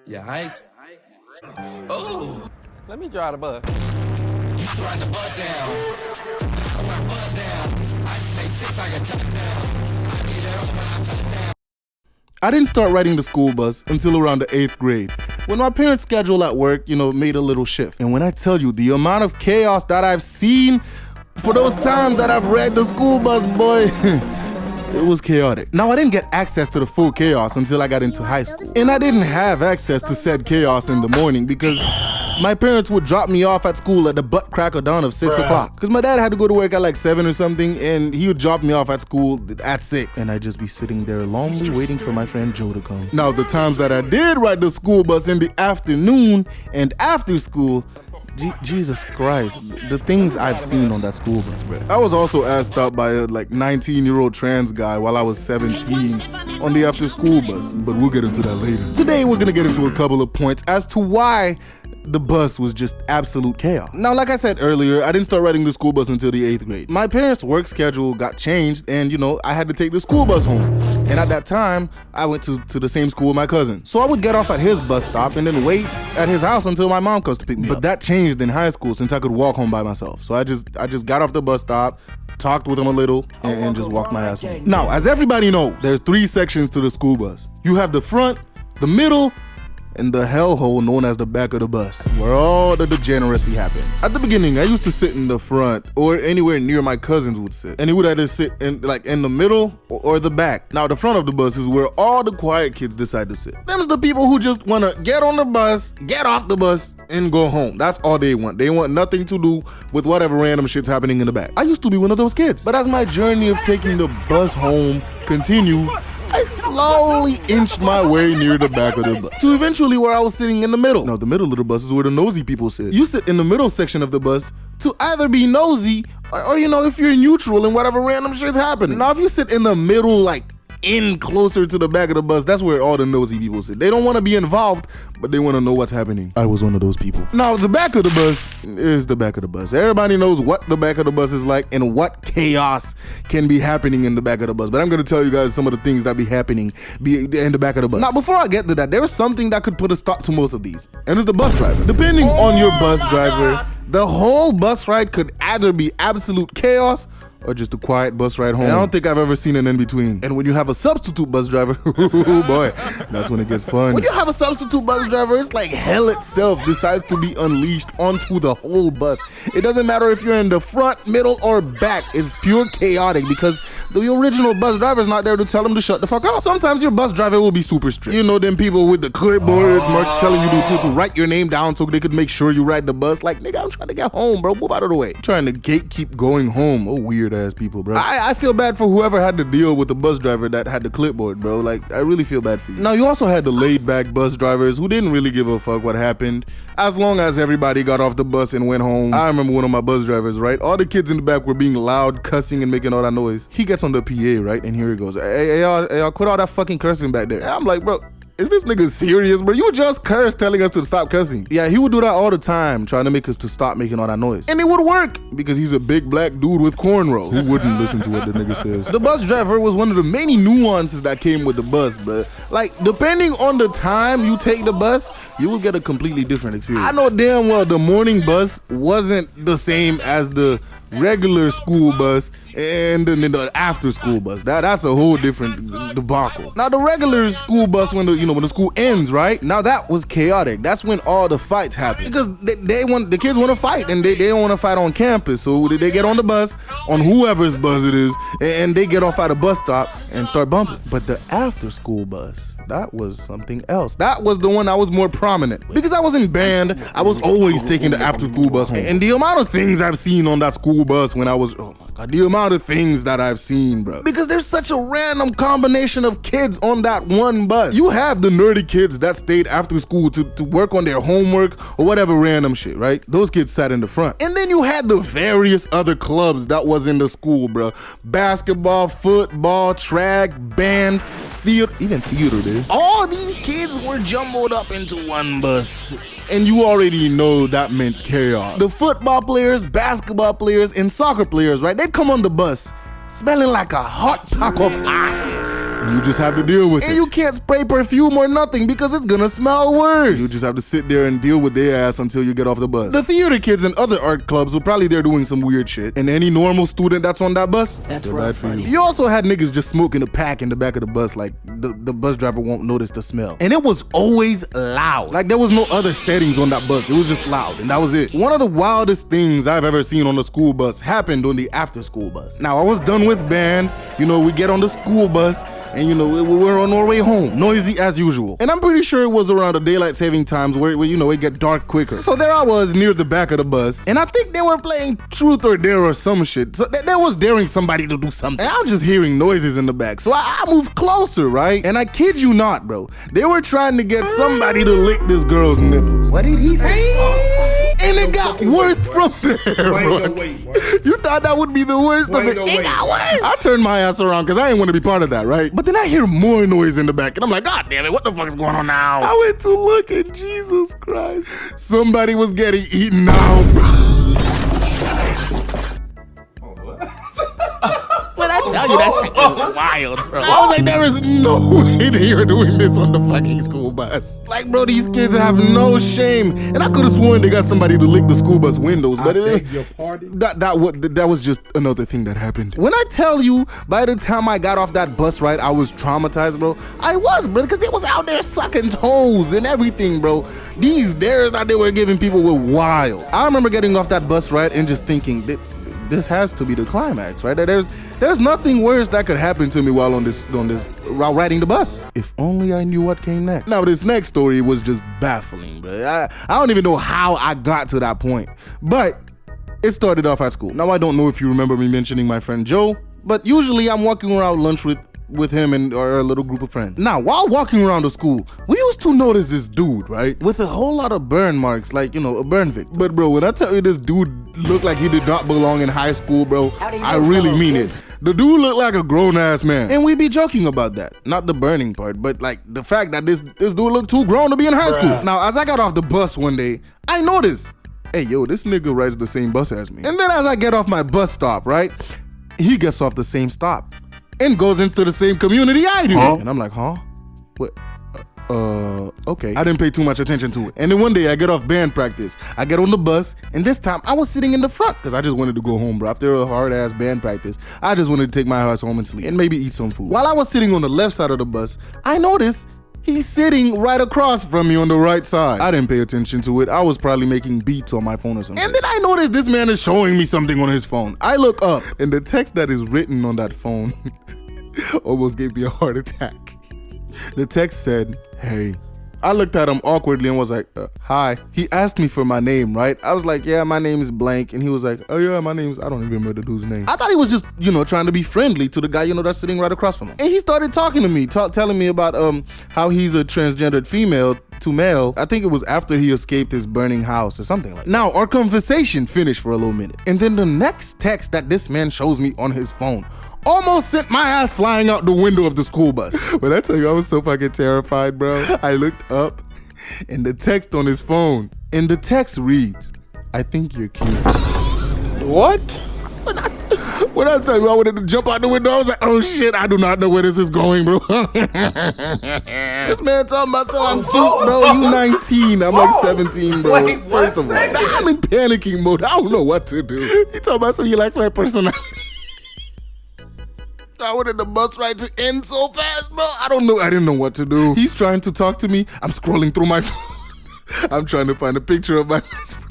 Yeah, oh. Let me drive the bus. Ride the bus down. I want bus down. I say 6 like a touchdown. I need it when I touch down. I didn't start riding the school bus until around the 8th grade, when my parents' schedule at work, made a little shift. And when I tell you the amount of chaos that I've seen for those times that I've ride the school bus, boy, it was chaotic. Now, I didn't get access to the full chaos until I got into high school. And I didn't have access to said chaos in the morning because my parents would drop me off at school at the butt crack of dawn of 6 o'clock. Because my dad had to go to work at like 7 or something, and he would drop me off at school at 6. And I'd just be sitting there lonely waiting for my friend Joe to come. Now, the times that I did ride the school bus in the afternoon and after school, Jesus Christ, the things I've seen on that school bus, bro. I was also asked out by a 19-year-old trans guy while I was 17 on the after school bus, but we'll get into that later. Today, we're gonna get into a couple of points as to why the bus was just absolute chaos. Now, like I said earlier, I didn't start riding the school bus until the 8th grade. My parents' work schedule got changed and, I had to take the school bus home. And at that time, I went to the same school with my cousin. So I would get off at his bus stop and then wait at his house until my mom comes to pick me up. But that changed in high school since I could walk home by myself. So I just got off the bus stop, talked with him a little, and just walked my ass home. Now, as everybody knows, there's 3 sections to the school bus. You have the front, the middle, and the hellhole known as the back of the bus, where all the degeneracy happens. At the beginning, I used to sit in the front or anywhere near my cousins would sit. And he would either sit in the middle or the back. Now, the front of the bus is where all the quiet kids decide to sit. Them's the people who just want to get on the bus, get off the bus, and go home. That's all they want. They want nothing to do with whatever random shit's happening in the back. I used to be one of those kids. But as my journey of taking the bus home continued, I slowly inched my way near the back of the bus to eventually where I was sitting in the middle. Now, the middle of the bus is where the nosy people sit. You sit in the middle section of the bus to either be nosy or if you're neutral in whatever random shit's happening. Now, if you sit in the middle, in closer to the back of the bus, that's where all the nosy people sit. They don't want to be involved, but they want to know what's happening. I was one of those people. Now, the back of the bus is the back of the bus. Everybody knows what the back of the bus is like and what chaos can be happening in the back of the bus. But I'm going to tell you guys some of the things that be happening in the back of the bus. Now, before I get to that, there is something that could put a stop to most of these, and it's the bus driver. Depending on your bus driver, the whole bus ride could either be absolute chaos or just a quiet bus ride home. And I don't think I've ever seen an in-between. And when you have a substitute bus driver, oh boy, that's when it gets fun. When you have a substitute bus driver, it's like hell itself decides to be unleashed onto the whole bus. It doesn't matter if you're in the front, middle, or back. It's pure chaotic because the original bus driver's not there to tell them to shut the fuck up. Sometimes your bus driver will be super strict. Them people with the clipboards telling you to write your name down so they could make sure you ride the bus. Like, nigga, I'm trying to get home, bro. Move out of the way. I'm trying to gatekeep going home. Oh, weird ass people, bro. I feel bad for whoever had to deal with the bus driver that had the clipboard, bro. I really feel bad for you. Now, you also had the laid back bus drivers who didn't really give a fuck what happened as long as everybody got off the bus and went home. I remember one of my bus drivers, right? All the kids in the back were being loud, cussing, and making all that noise. He gets on the PA, right? And here he goes. Hey, y'all, quit all that fucking cursing back there. And I'm like, bro, is this nigga serious, bro? You just cursed telling us to stop cussing. Yeah, he would do that all the time, trying to make us to stop making all that noise. And it would work, because he's a big black dude with cornrows who wouldn't listen to what the nigga says. The bus driver was one of the many nuances that came with the bus, bro. Depending on the time you take the bus, you will get a completely different experience. I know damn well the morning bus wasn't the same as the regular school bus and then the after school bus. That's a whole different debacle. Now, the regular school bus, when the school ends, right? Now, that was chaotic. That's when all the fights happen, because the kids want to fight, and they don't want to fight on campus. So they get on the bus, on whoever's bus it is, and they get off at a bus stop and start bumping. But the after school bus, that was something else. That was the one I was more prominent with. Because I was in band, I was always taking the after school bus home. And the amount of things I've seen on that school bus when I was, oh my God, the amount of things that I've seen, bro. Because there's such a random combination of kids on that one bus. You have the nerdy kids that stayed after school to work on their homework or whatever random shit, right? Those kids sat in the front. And then you had the various other clubs that was in the school, bro. Basketball, football, track, band, theater, even theater, dude. All these kids were jumbled up into one bus. And you already know that meant chaos. The football players, basketball players, and soccer players, right? They'd come on the bus smelling like a hot pack of ass. And you just have to deal with it. And you can't spray perfume or nothing because it's gonna smell worse. You just have to sit there and deal with their ass until you get off the bus. The theater kids and other art clubs were probably there doing some weird shit. And any normal student that's on that bus, that's bad for you. You also had niggas just smoking a pack in the back of the bus like the bus driver won't notice the smell. And it was always loud. Like there was no other settings on that bus. It was just loud and that was it. One of the wildest things I've ever seen on the school bus happened on the after school bus. Now I was done with band, you know, we get on the school bus and you know, we're on our way home, noisy as usual. And I'm pretty sure it was around the daylight saving times where you know, it get dark quicker. So there I was near the back of the bus and I think they were playing Truth or Dare or some shit. So they was daring somebody to do something. And I'm just hearing noises in the back. So I moved closer, right? And I kid you not, bro. They were trying to get somebody to lick this girl's nipples. What did he say? And it got worse from there. Wait. You thought that would be the worst of it? It got worse. I turned my ass around because I didn't want to be part of that, right? But then I hear more noise in the back and I'm like, God damn it, what the fuck is going on now? I went to look and Jesus Christ. Somebody was getting eaten out, bro. When I tell you that shit is wild, bro. I was like, there is no way they are doing this on the fucking school bus. Like, bro, these kids have no shame. And I could have sworn they got somebody to lick the school bus windows, but that was just another thing that happened. When I tell you, by the time I got off that bus ride, I was traumatized, bro. I was, bro, because they was out there sucking toes and everything, bro. These dares that they were giving people were wild. I remember getting off that bus ride and just thinking, this has to be the climax, right? There's nothing worse that could happen to me while while riding the bus. If only I knew what came next. Now this next story was just baffling, bro. I don't even know how I got to that point, but it started off at school. Now I don't know if you remember me mentioning my friend Joe, but usually I'm walking around lunch with him and our little group of friends. Now, while walking around the school, we used to notice this dude, right? With a whole lot of burn marks, like, you know, a burn victim. But bro, when I tell you this dude looked like he did not belong in high school, bro, I really mean it. The dude looked like a grown-ass man. And we be joking about that. Not the burning part, but like the fact that this dude looked too grown to be in high school. Now, as I got off the bus one day, I noticed, hey, yo, this nigga rides the same bus as me. And then as I get off my bus stop, right? He gets off the same stop and goes into the same community I do. And I'm like, huh? What? Okay. I didn't pay too much attention to it. And then one day I get off band practice. I get on the bus, and this time I was sitting in the front because I just wanted to go home, bro. After a hard-ass band practice, I just wanted to take my ass home and sleep and maybe eat some food. While I was sitting on the left side of the bus, I noticed he's sitting right across from me on the right side. I didn't pay attention to it. I was probably making beats on my phone or something. And then I noticed this man is showing me something on his phone. I look up, and the text that is written on that phone almost gave me a heart attack. The text said, hey. I looked at him awkwardly and was like, hi. He asked me for my name, right? I was like, yeah, my name is blank. And he was like, oh yeah, my name's, I don't even remember the dude's name. I thought he was just, you know, trying to be friendly to the guy, you know, that's sitting right across from him. And he started talking to me, telling me about how he's a transgendered female to male. I think it was after he escaped his burning house or something like that. Now, our conversation finished for a little minute. And then the next text that this man shows me on his phone almost sent my ass flying out the window of the school bus. When I tell you I was so fucking terrified, bro, I looked up and the text on his phone, and the text reads, I think you're cute. What? When I tell you I wanted to jump out the window, I was like, oh shit, I do not know where this is going, bro. This man talking about so I'm cute, bro. You 19, I'm like 17, bro. Wait, First of all, I'm in panicking mode. I don't know what to do. He talking about so he likes my personality. I wanted the bus ride to end so fast, bro. I didn't know what to do. He's trying to talk to me. I'm scrolling through my phone. I'm trying to find a picture of my best friend.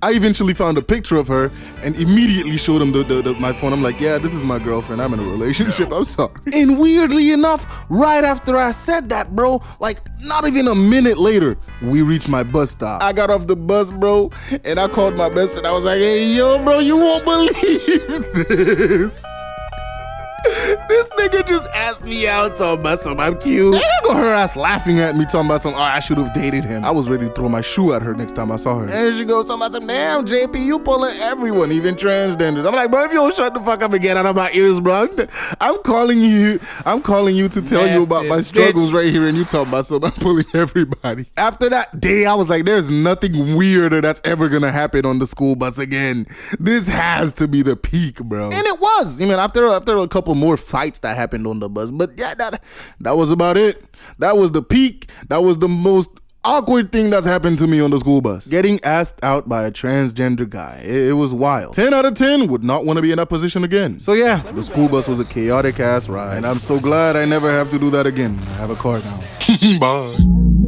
I eventually found a picture of her and immediately showed him my phone. I'm like, yeah, this is my girlfriend. I'm in a relationship. I'm sorry. And weirdly enough, right after I said that, bro, like not even a minute later, we reached my bus stop. I got off the bus, bro, and I called my best friend. I was like, hey, yo, bro, you won't believe this. This nigga just asked me out talking about something I'm cute. And I got her ass laughing at me talking about something, oh, I should have dated him. I was ready to throw my shoe at her next time I saw her. And she goes talking about something, damn, JP, you pulling everyone, even transgenders. I'm like, bro, if you don't shut the fuck up and get out of my ears, bro, I'm calling you to tell you about my struggles right here, and you talking about something, I'm pulling everybody. After that day, I was like, there's nothing weirder that's ever gonna happen on the school bus again. This has to be the peak, bro. And it was. I mean, after a couple more fights that that happened on the bus. But yeah, that was about it. That was the peak. That was the most awkward thing that's happened to me on the school bus. Getting asked out by a transgender guy. It was wild. 10 out of 10 would not want to be in that position again. So yeah, the school bus was a chaotic ass ride. And I'm so glad I never have to do that again. I have a car now. Bye.